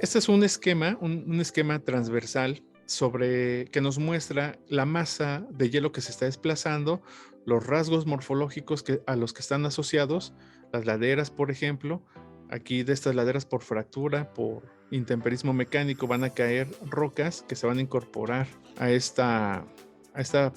Este es un esquema, un esquema transversal sobre que nos muestra la masa de hielo que se está desplazando, los rasgos morfológicos a los que están asociados, las laderas, por ejemplo. Aquí de estas laderas por fractura, por intemperismo mecánico, van a caer rocas que se van a incorporar a esta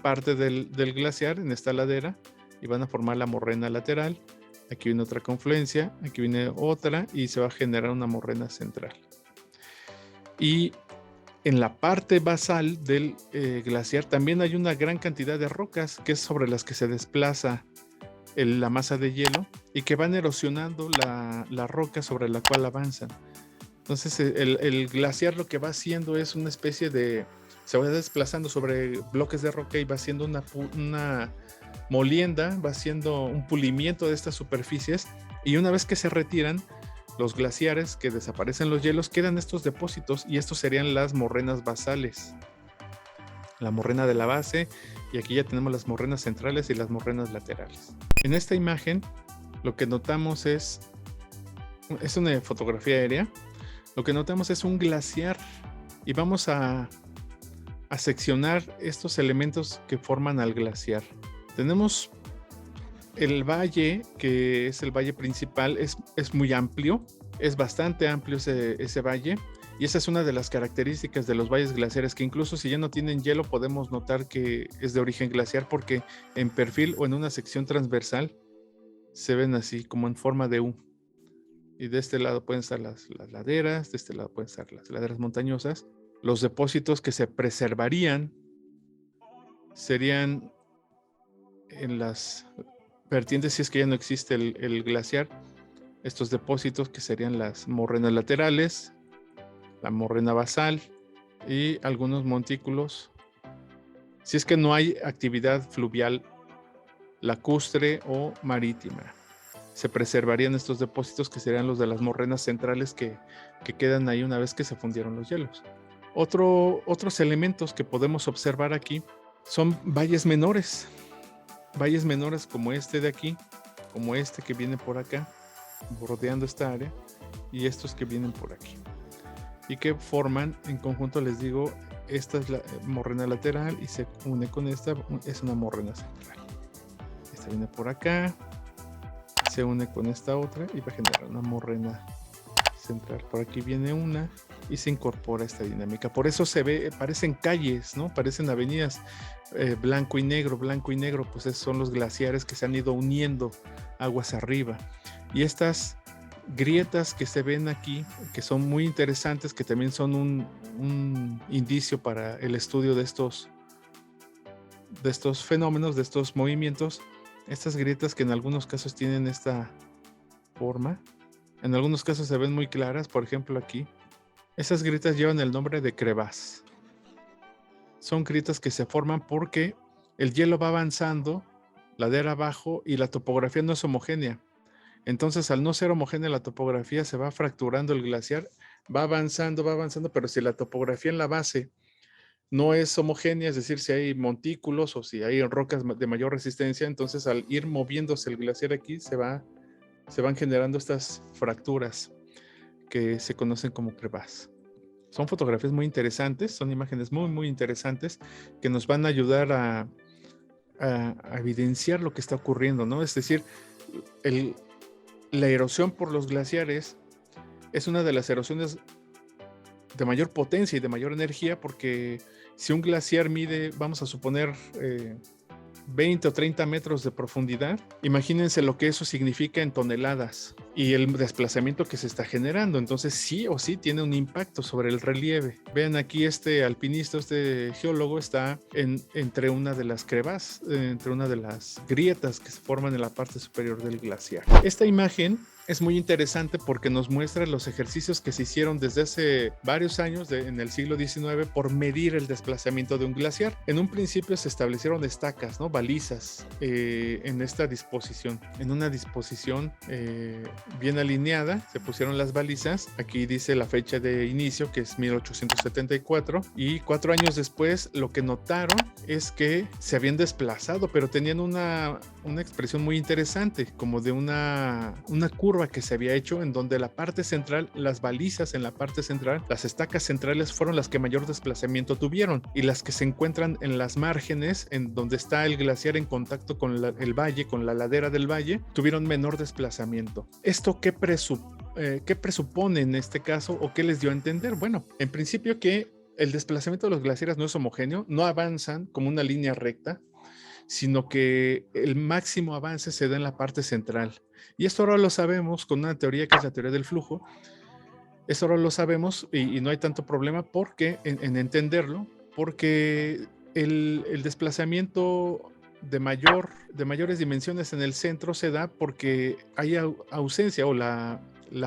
parte del glaciar, en esta ladera, y van a formar la morrena lateral. Aquí viene otra confluencia, aquí viene otra y se va a generar una morrena central. Y en la parte basal del glaciar también hay una gran cantidad de rocas que es sobre las que se desplaza la masa de hielo y que van erosionando la roca sobre la cual avanzan. Entonces el glaciar lo que va haciendo es una especie de, se va desplazando sobre bloques de roca y va haciendo una molienda, va haciendo un pulimiento de estas superficies, y una vez que se retiran los glaciares, que desaparecen los hielos, quedan estos depósitos, y estos serían las morrenas basales. La morrena de la base, y aquí ya tenemos las morrenas centrales y las morrenas laterales. En esta imagen lo que notamos es una fotografía aérea. Lo que notamos es un glaciar, y vamos a seccionar estos elementos que forman al glaciar. Tenemos el valle, que es el valle principal, es muy amplio, es bastante amplio ese valle, y esa es una de las características de los valles glaciares, que incluso si ya no tienen hielo podemos notar que es de origen glaciar, porque en perfil o en una sección transversal se ven así como en forma de U. Y de este lado pueden estar las laderas, de este lado pueden estar las laderas montañosas. Los depósitos que se preservarían serían en las vertientes, si es que ya no existe el glaciar, estos depósitos que serían las morrenas laterales, la morrena basal y algunos montículos. Si es que no hay actividad fluvial lacustre o marítima, se preservarían estos depósitos, que serían los de las morrenas centrales que quedan ahí una vez que se fundieron los hielos. Otros elementos que podemos observar aquí son valles menores como este de aquí, como este que viene por acá, bordeando esta área, y estos que vienen por aquí, y que forman en conjunto, les digo, esta es la morrena lateral y se une con esta, es una morrena central. Esta viene por acá, se une con esta otra y va a generar una morrena central. Por aquí viene una y se incorpora esta dinámica. Por eso se ve, parecen calles, ¿no? Parecen avenidas, blanco y negro, pues son los glaciares que se han ido uniendo aguas arriba. Y estas grietas que se ven aquí, que son muy interesantes, que también son un indicio para el estudio de estos fenómenos, de estos movimientos. Estas grietas, que en algunos casos tienen esta forma, en algunos casos se ven muy claras. Por ejemplo, aquí esas grietas llevan el nombre de crevas. Son grietas que se forman porque el hielo va avanzando ladera abajo y la topografía no es homogénea. Entonces, al no ser homogénea la topografía, se va fracturando el glaciar, va avanzando, pero si la topografía en la base no es homogénea, es decir, si hay montículos o si hay rocas de mayor resistencia, entonces al ir moviéndose el glaciar aquí, se van generando estas fracturas que se conocen como crevas. Son fotografías muy interesantes, son imágenes muy, muy interesantes, que nos van a ayudar a evidenciar lo que está ocurriendo, ¿no? Es decir, la erosión por los glaciares es una de las erosiones de mayor potencia y de mayor energía, porque si un glaciar mide, vamos a suponer, 20 o 30 metros de profundidad, imagínense lo que eso significa en toneladas y el desplazamiento que se está generando. Entonces sí o sí tiene un impacto sobre el relieve. Vean aquí, este alpinista, este geólogo está entre una de las crevas, entre una de las grietas que se forman en la parte superior del glaciar. Esta imagen es muy interesante porque nos muestra los ejercicios que se hicieron desde hace varios años, en el siglo XIX, por medir el desplazamiento de un glaciar. En un principio se establecieron estacas, ¿no? Balizas, en esta disposición, en una disposición bien alineada, se pusieron las balizas. Aquí dice la fecha de inicio, que es 1874, y 4 años después lo que notaron es que se habían desplazado, pero tenían una expresión muy interesante, como de una curva que se había hecho, en donde la parte central, las balizas en la parte central, las estacas centrales fueron las que mayor desplazamiento tuvieron, y las que se encuentran en las márgenes, en donde está el glaciar en contacto con el valle, con la ladera del valle, tuvieron menor desplazamiento. ¿Esto qué presupone en este caso, o qué les dio a entender? Bueno, en principio que el desplazamiento de los glaciares no es homogéneo, no avanzan como una línea recta, sino que el máximo avance se da en la parte central. Y esto ahora lo sabemos con una teoría que es la teoría del flujo. Eso ahora lo sabemos y no hay tanto problema porque en entenderlo, porque el desplazamiento de mayores dimensiones en el centro se da porque hay ausencia, o la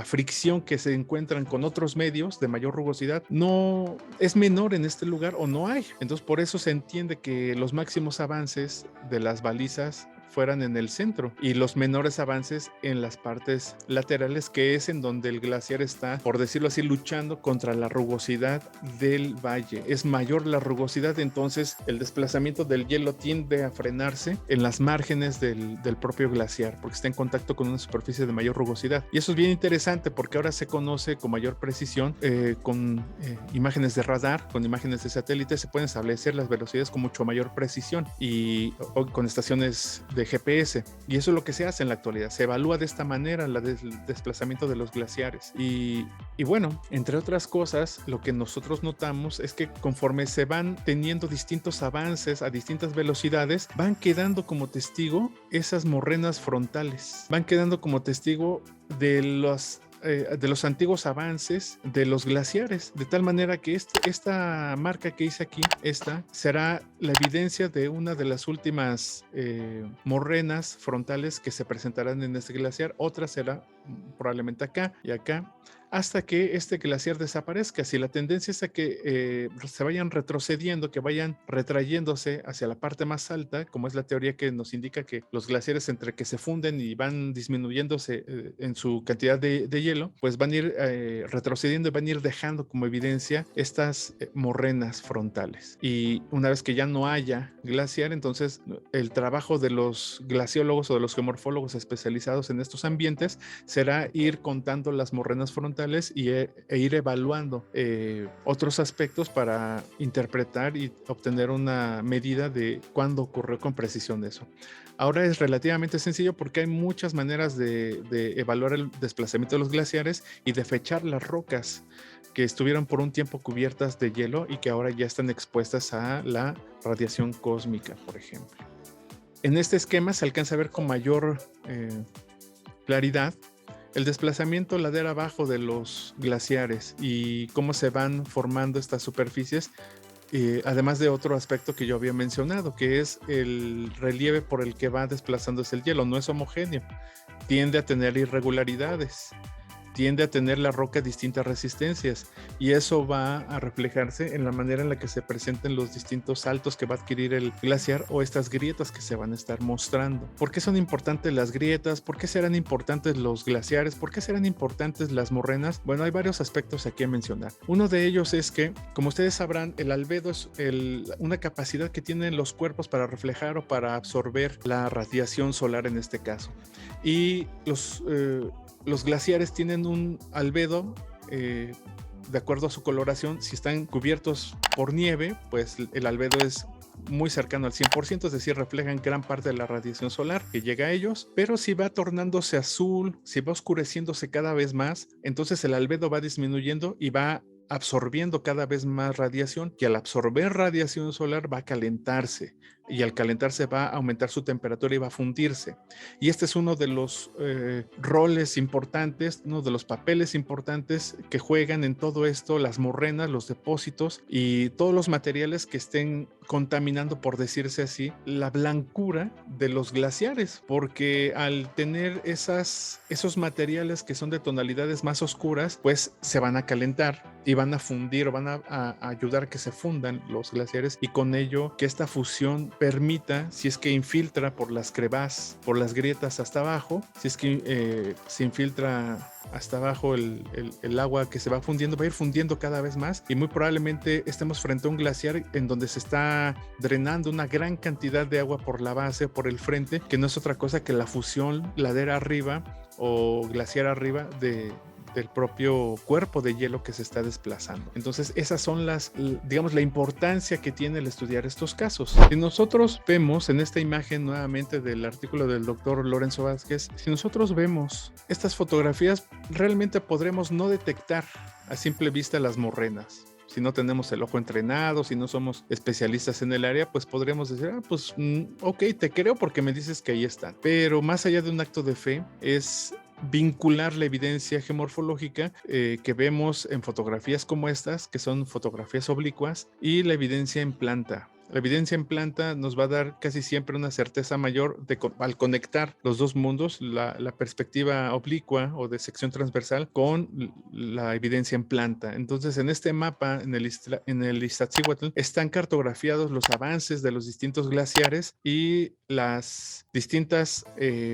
fricción que se encuentran con otros medios de mayor rugosidad no es menor en este lugar, o no hay. Entonces por eso se entiende que los máximos avances de las balizas fueran en el centro y los menores avances en las partes laterales, que es en donde el glaciar está, por decirlo así, luchando contra la rugosidad del valle. Es mayor la rugosidad, entonces el desplazamiento del hielo tiende a frenarse en las márgenes del propio glaciar, porque está en contacto con una superficie de mayor rugosidad. Y eso es bien interesante porque ahora se conoce con mayor precisión, con imágenes de radar, con imágenes de satélite, se pueden establecer las velocidades con mucho mayor precisión, y con estaciones de GPS, y eso es lo que se hace en la actualidad. Se evalúa de esta manera el desplazamiento de los glaciares, y bueno, entre otras cosas, lo que nosotros notamos es que conforme se van teniendo distintos avances a distintas velocidades, van quedando como testigo esas morrenas frontales, van quedando como testigo de los antiguos avances de los glaciares, de tal manera que esta marca que hice aquí, esta será la evidencia de una de las últimas morrenas frontales que se presentarán en este glaciar. Otra será probablemente acá y acá, hasta que este glaciar desaparezca. Si la tendencia es a que se vayan retrocediendo, que vayan retrayéndose hacia la parte más alta, como es la teoría que nos indica que los glaciares, entre que se funden y van disminuyéndose en su cantidad de hielo, pues van a ir retrocediendo y van a ir dejando como evidencia estas morrenas frontales. Y una vez que ya no haya glaciar, entonces el trabajo de los glaciólogos o de los geomorfólogos especializados en estos ambientes será ir contando las morrenas frontales e ir evaluando otros aspectos para interpretar y obtener una medida de cuándo ocurrió con precisión eso. Ahora es relativamente sencillo porque hay muchas maneras de evaluar el desplazamiento de los glaciares y de fechar las rocas que estuvieron por un tiempo cubiertas de hielo y que ahora ya están expuestas a la radiación cósmica, por ejemplo. En este esquema se alcanza a ver con mayor claridad el desplazamiento ladera abajo de los glaciares y cómo se van formando estas superficies, además de otro aspecto que yo había mencionado, que es el relieve por el que va desplazándose el hielo. No es homogéneo, tiende a tener irregularidades, tiende a tener la roca distintas resistencias, y eso va a reflejarse en la manera en la que se presenten los distintos saltos que va a adquirir el glaciar, o estas grietas que se van a estar mostrando. ¿Por qué son importantes las grietas? ¿Por qué serán importantes los glaciares? ¿Por qué serán importantes las morrenas? Bueno, hay varios aspectos aquí a mencionar. Uno de ellos es que, como ustedes sabrán, el albedo es una capacidad que tienen los cuerpos para reflejar o para absorber la radiación solar en este caso. Y los glaciares tienen un albedo de acuerdo a su coloración. Si están cubiertos por nieve, pues el albedo es muy cercano al 100%, es decir, reflejan gran parte de la radiación solar que llega a ellos. Pero si va tornándose azul, si va oscureciéndose cada vez más, entonces el albedo va disminuyendo y va absorbiendo cada vez más radiación, que al absorber radiación solar va a calentarse, y al calentarse va a aumentar su temperatura y va a fundirse. Y este es uno de los roles importantes, uno de los papeles importantes que juegan en todo esto las morrenas, los depósitos y todos los materiales que estén contaminando, por decirse así, la blancura de los glaciares, porque al tener esos materiales que son de tonalidades más oscuras, pues se van a calentar y van a fundir o van a ayudar a que se fundan los glaciares, y con ello que esta fusión permita, si es que infiltra por las crevas, por las grietas hasta abajo, si es que se infiltra hasta abajo el agua que se va fundiendo, va a ir fundiendo cada vez más, y muy probablemente estemos frente a un glaciar en donde se está drenando una gran cantidad de agua por la base, por el frente, que no es otra cosa que la fusión ladera arriba o glaciar arriba del propio cuerpo de hielo que se está desplazando. Entonces esas son digamos, la importancia que tiene el estudiar estos casos. Si nosotros vemos en esta imagen nuevamente del artículo del doctor Lorenzo Vázquez, si nosotros vemos estas fotografías, realmente podremos no detectar a simple vista las morrenas. Si no tenemos el ojo entrenado, si no somos especialistas en el área, pues podríamos decir, pues ok, te creo porque me dices que ahí están. Pero más allá de un acto de fe, es vincular la evidencia geomorfológica que vemos en fotografías como estas, que son fotografías oblicuas, y la evidencia en planta. La evidencia en planta nos va a dar casi siempre una certeza mayor al conectar los dos mundos, la perspectiva oblicua o de sección transversal con la evidencia en planta. Entonces, en este mapa, en el Iztaccíhuatl, están cartografiados los avances de los distintos glaciares y las distintas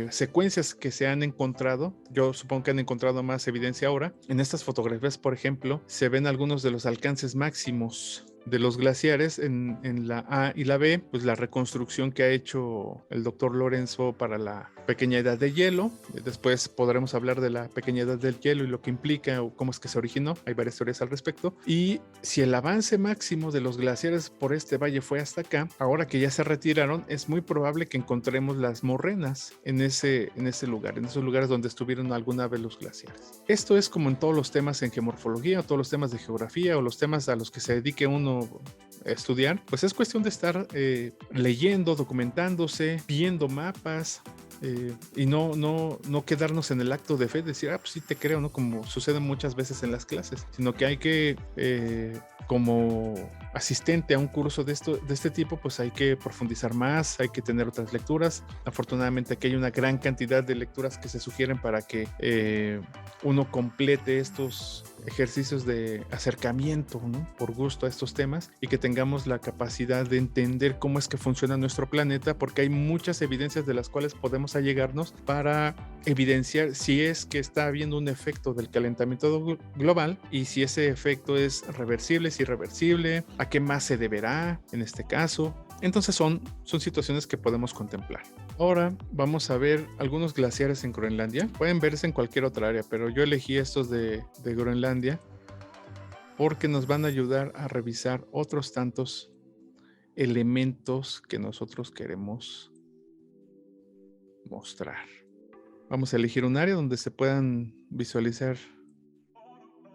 secuencias que se han encontrado. Yo supongo que han encontrado más evidencia ahora. En estas fotografías, por ejemplo, se ven algunos de los alcances máximos de los glaciares en la A y la B, pues la reconstrucción que ha hecho el doctor Lorenzo para la pequeña edad de hielo. Después podremos hablar de la pequeña edad del hielo y lo que implica o cómo es que se originó. Hay varias teorías al respecto. Y si el avance máximo de los glaciares por este valle fue hasta acá, ahora que ya se retiraron, es muy probable que encontremos las morrenas en ese lugar, en esos lugares donde estuvieron alguna vez los glaciares. Esto es como en todos los temas en geomorfología, o todos los temas de geografía, o los temas a los que se dedique uno a estudiar, pues es cuestión de estar leyendo, documentándose, viendo mapas, y no quedarnos en el acto de fe, decir, pues sí te creo, ¿no? Como sucede muchas veces en las clases, sino que hay que, como asistente a un curso de este tipo, pues hay que profundizar más, hay que tener otras lecturas. Afortunadamente aquí hay una gran cantidad de lecturas que se sugieren para que uno complete estos ejercicios de acercamiento, ¿no? Por gusto a estos temas, y que tengamos la capacidad de entender cómo es que funciona nuestro planeta, porque hay muchas evidencias de las cuales podemos allegarnos para evidenciar si es que está habiendo un efecto del calentamiento global, y si ese efecto es reversible, si irreversible, a qué más se deberá en este caso. Entonces son situaciones que podemos contemplar. Ahora vamos a ver algunos glaciares en Groenlandia. Pueden verse en cualquier otra área, pero yo elegí estos de Groenlandia porque nos van a ayudar a revisar otros tantos elementos que nosotros queremos mostrar. Vamos a elegir un área donde se puedan visualizar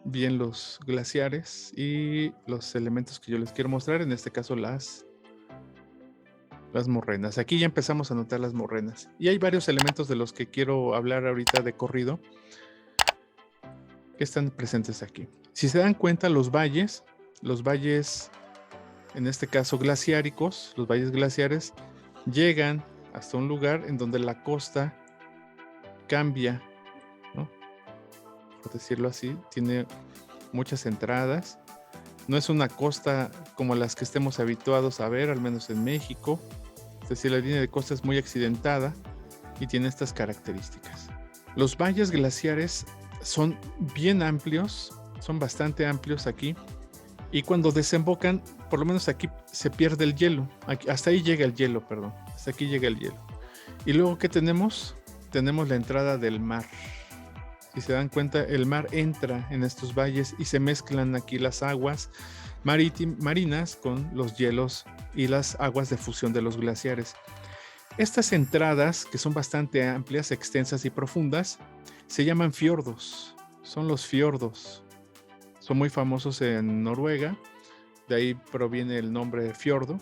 bien los glaciares y los elementos que yo les quiero mostrar, en este caso las morrenas. Aquí ya empezamos a notar las morrenas. Y hay varios elementos de los que quiero hablar ahorita de corrido que están presentes aquí. Si se dan cuenta, los valles, en este caso glaciáricos, los valles glaciares, llegan hasta un lugar en donde la costa cambia, ¿no? Por decirlo así, tiene muchas entradas. No es una costa como las que estemos habituados a ver, al menos en México. Es decir, la línea de costa es muy accidentada y tiene estas características. Los valles glaciares son bien amplios, son bastante amplios aquí, y cuando desembocan, por lo menos aquí se pierde el hielo. Hasta ahí llega el hielo, perdón. Hasta aquí llega el hielo. Y luego, ¿qué tenemos? Tenemos la entrada del mar. Si se dan cuenta, el mar entra en estos valles y se mezclan aquí las aguas marinas con los hielos y las aguas de fusión de los glaciares. Estas entradas, que son bastante amplias, extensas y profundas, se llaman fiordos. Son los fiordos. Son muy famosos en Noruega, de ahí proviene el nombre de fiordo.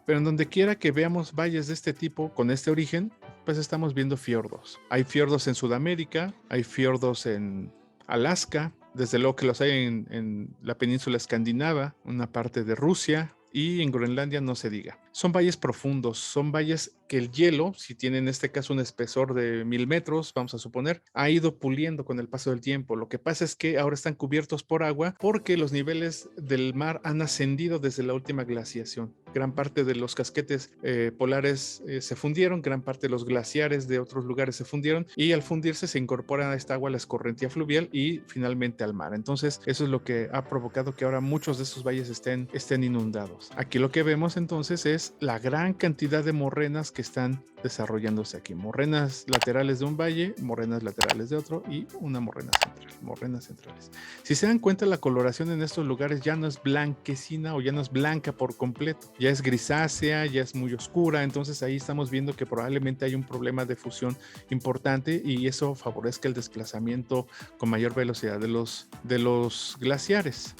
Pero en donde quiera que veamos valles de este tipo, con este origen, pues estamos viendo fiordos. Hay fiordos en Sudamérica, hay fiordos en Alaska, desde luego que los hay en la península escandinava, una parte de Rusia, y en Groenlandia no se diga. Son valles profundos, son valles que el hielo, si tiene en este caso un espesor de 1000 metros, vamos a suponer, ha ido puliendo con el paso del tiempo. Lo que pasa es que ahora están cubiertos por agua porque los niveles del mar han ascendido desde la última glaciación. Gran parte de los casquetes polares se fundieron, gran parte de los glaciares de otros lugares se fundieron y al fundirse se incorporan a esta agua la escorrentía fluvial y finalmente al mar. Entonces eso es lo que ha provocado que ahora muchos de estos valles estén inundados. Aquí lo que vemos entonces es la gran cantidad de morrenas que están desarrollándose aquí. Morrenas laterales de un valle, morrenas laterales de otro y una morrena central, morrenas centrales. Si se dan cuenta, la coloración en estos lugares ya no es blanquecina o ya no es blanca por completo, ya es grisácea, ya es muy oscura. Entonces ahí estamos viendo que probablemente hay un problema de fusión importante y eso favorezca el desplazamiento con mayor velocidad de los glaciares.